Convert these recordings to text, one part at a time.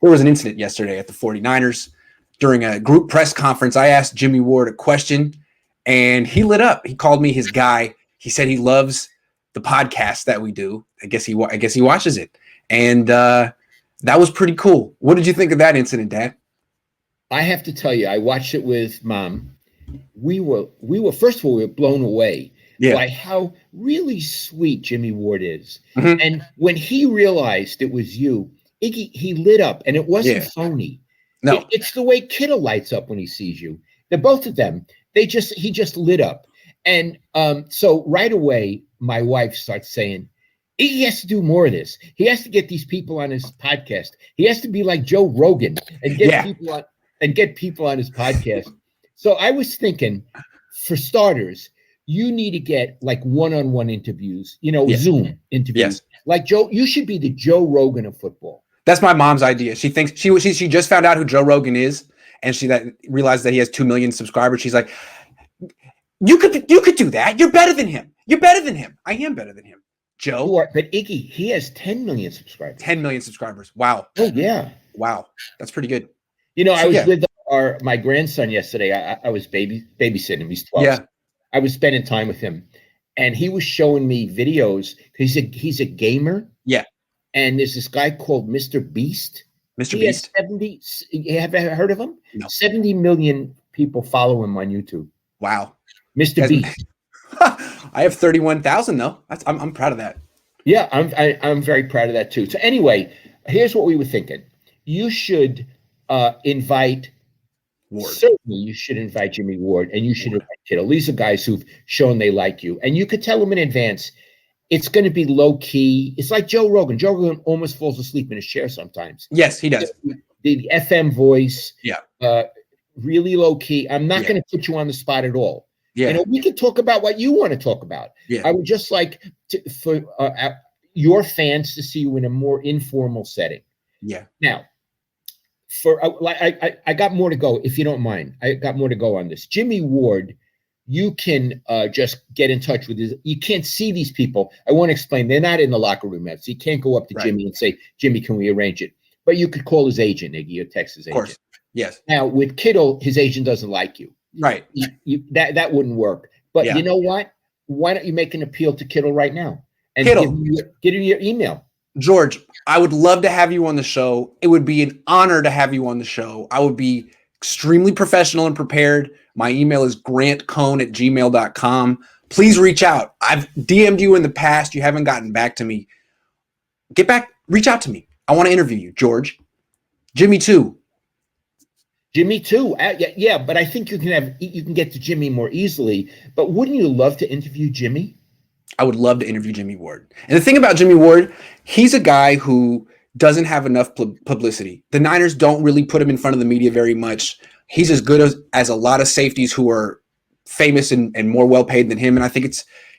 there was an incident yesterday at the 49ers during a group press conference. I asked Jimmie Ward a question, and he lit up. He called me his guy. He said he loves the podcast that we do. I guess he watches it, and that was pretty cool. What did you think of that incident, Dad? I have to tell you, I watched it with Mom. We were first of all, we were blown away by how really sweet Jimmie Ward is. Mm-hmm. And when he realized it was you, Iggy, he lit up, and it wasn't phony. No, it's the way Kittle lights up when he sees you. The both of them, he just lit up. And so right away, my wife starts saying, he has to do more of this. He has to get these people on his podcast. He has to be like Joe Rogan and get people on his podcast. So I was thinking, for starters, you need to get like one-on-one interviews, Zoom interviews. Yes. Like Joe, you should be the Joe Rogan of football. That's my mom's idea. She thinks she just found out who Joe Rogan is, and she realized that he has 2 million subscribers. She's like, you could do that. You're better than him. You're better than him. I am better than him. Joe. But Iggy, he has 10 million subscribers. 10 million subscribers. Wow. Oh yeah. Wow. That's pretty good. I was with my grandson yesterday. I was babysitting him. He's 12. Yeah. I was spending time with him, and he was showing me videos. He's a gamer. Yeah. And there's this guy called Mr. Beast. Mr. Beast. Have you heard of him? No. 70 million people follow him on YouTube. Wow. Mr. Beast. I have 31,000 though. I'm proud of that. Yeah, I'm very proud of that too. So anyway, here's what we were thinking. You should invite Ward. Certainly, you should invite Jimmie Ward, and you should invite Kittle. These are guys who've shown they like you, and you could tell them in advance. It's going to be low key. It's like Joe Rogan. Joe Rogan almost falls asleep in his chair sometimes. Yes, he does. The FM voice. Yeah. Really low key. I'm not going to put you on the spot at all. Yeah. We can talk about what you want to talk about. Yeah. I would just like for your fans to see you in a more informal setting. Yeah. Now, I got more to go, if you don't mind. I got more to go on this. Jimmie Ward, you can just get in touch with his. You can't see these people. I want to explain. They're not in the locker room yet, so you can't go up to Jimmie and say, Jimmie, can we arrange it? But you could call his agent, Iggy, or text his agent. Of course. Yes. Now, with Kittle, his agent doesn't like you. Right. That wouldn't work. But you know what? Why don't you make an appeal to Kittle right now? And get him your email. George, I would love to have you on the show. It would be an honor to have you on the show. I would be extremely professional and prepared. My email is grantcohn@gmail.com. Please reach out. I've DM'd you in the past. You haven't gotten back to me. Reach out to me. I want to interview you, George. Jimmie too. Jimmie too. Yeah, but I think you can get to Jimmie more easily. But wouldn't you love to interview Jimmie? I would love to interview Jimmie Ward. And the thing about Jimmie Ward, he's a guy who doesn't have enough publicity. The Niners don't really put him in front of the media very much. He's as good as a lot of safeties who are famous and more well-paid than him. And I think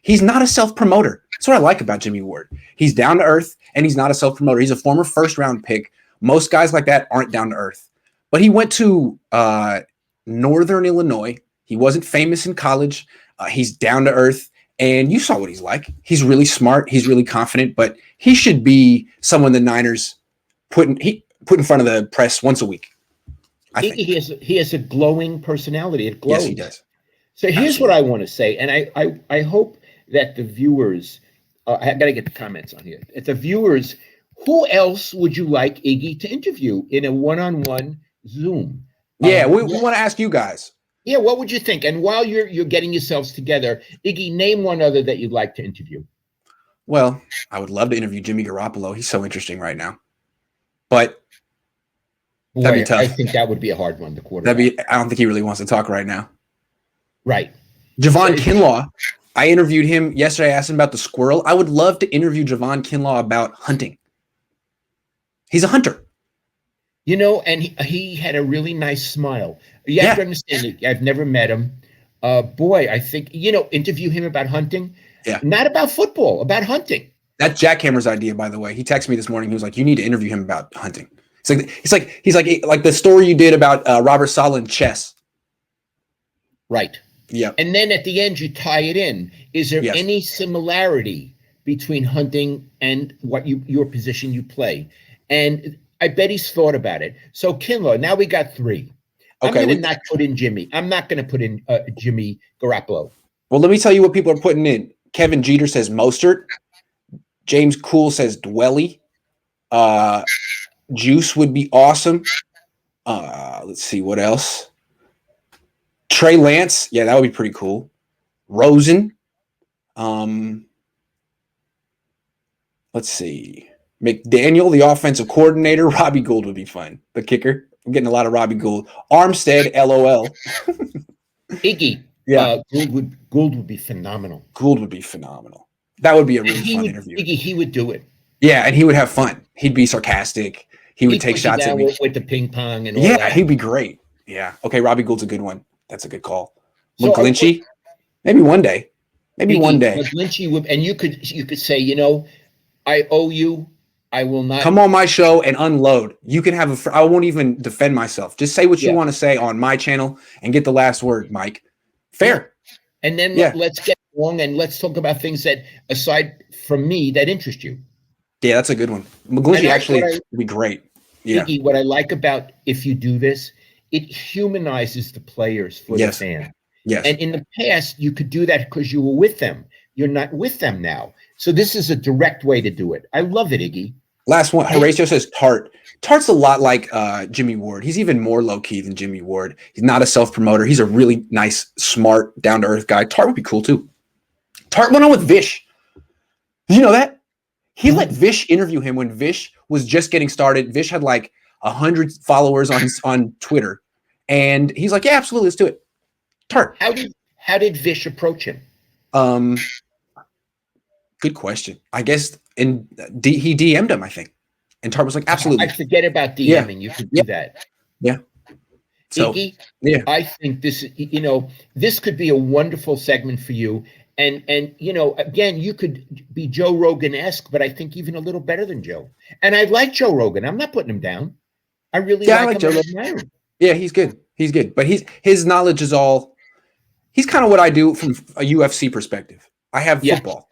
he's not a self-promoter. That's what I like about Jimmie Ward. He's down to earth, and he's not a self-promoter. He's a former first-round pick. Most guys like that aren't down to earth. But he went to Northern Illinois. He wasn't famous in college. He's down to earth. And you saw what he's like. He's really smart. He's really confident. But he should be someone the Niners put in front of the press once a week. I think. He has a glowing personality. It glows. Yes, he does. So here's what I want to say. And I hope that the viewers, I got to get the comments on here. If the viewers, who else would you like Iggy to interview in a one-on-one Zoom? Yeah, we want to ask you guys. Yeah, what would you think? And while you're getting yourselves together, Iggy, name one other that you'd like to interview. Well, I would love to interview Jimmy Garoppolo. He's so interesting right now. But that'd be tough. I think that would be a hard one, the quarterback. I don't think he really wants to talk right now. Right. Javon Kinlaw, I interviewed him yesterday. I asked him about the squirrel. I would love to interview Javon Kinlaw about hunting. He's a hunter. And he had a really nice smile. You have to understand it. I've never met him. Boy, I think, interview him about hunting. Yeah. Not about football, about hunting. That's Jack Hammer's idea, by the way. He texted me this morning. He was like, you need to interview him about hunting. He's like the story you did about Robert Saleh and chess. Right. Yeah. And then at the end, you tie it in. Is there any similarity between hunting and what your position you play? And I bet he's thought about it. So Kinlaw, now we got 3. I'm Okay. going to not put in Jimmy. I'm not going to put in Jimmy Garoppolo. Well, let me tell you what people are putting in. Kevin Jeter says Mostert. James Cool says Dwelly. Juice would be awesome. Let's see what else. Trey Lance. Yeah, that would be pretty cool. Rosen. Let's see. McDaniel, the offensive coordinator. Robbie Gould would be fun. The kicker. I'm getting a lot of Robbie Gould. Armstead, LOL. Iggy. Yeah. Gould would be phenomenal. Gould would be phenomenal. That would be a really fun interview. Iggy, he would do it. Yeah, and he would have fun. He'd be sarcastic. He'd take shots at me. With the ping pong and all that. Yeah, he'd be great. Yeah. Okay, Robbie Gould's a good one. That's a good call. So McGlinchey? Maybe one day. Maybe one day. McGlinchey would, and you could say, you know, I owe you. I will not come on my show and unload. You can have I won't even defend myself. Just say what you want to say on my channel and get the last word, Mike. Fair. And then let's get along and let's talk about things that, aside from me, that interest you. Yeah, that's a good one. McGlinchey actually would be great. Yeah. Iggy, what I like about if you do this, it humanizes the players for the fan. Yes. And in the past, you could do that because you were with them. You're not with them now. So this is a direct way to do it. I love it, Iggy. Last one. Horatio says Tartt. Tartt's a lot like Jimmie Ward. He's even more low-key than Jimmie Ward. He's not a self-promoter. He's a really nice, smart, down-to-earth guy. Tartt would be cool, too. Tartt went on with Vish. Did you know that? He let Vish interview him when Vish was just getting started. Vish had like 100 followers on Twitter. And he's like, yeah, absolutely, let's do it. Tartt. How did Vish approach him? Good question. I guess he DM'd him, I think. And Tartt was like, absolutely. I forget about DMing. You could do that. Yeah. So, Iggy, I think this, you know, this could be a wonderful segment for you. And you know, again, you could be Joe Rogan-esque, but I think even a little better than Joe. And I like Joe Rogan. I'm not putting him down. I really like Joe Rogan. Yeah, he's good. He's good. But his knowledge is all, he's kind of what I do from a UFC perspective. I have football,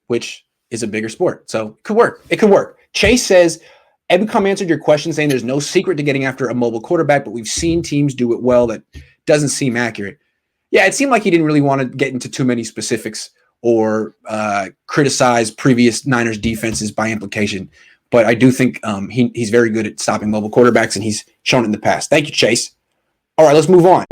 which is a bigger sport. So it could work. It could work. Chase says, Ebicom answered your question saying there's no secret to getting after a mobile quarterback, but we've seen teams do it well. That doesn't seem accurate. Yeah, it seemed like he didn't really want to get into too many specifics or criticize previous Niners defenses by implication. But I do think he's very good at stopping mobile quarterbacks, and he's shown it in the past. Thank you, Chase. All right, let's move on.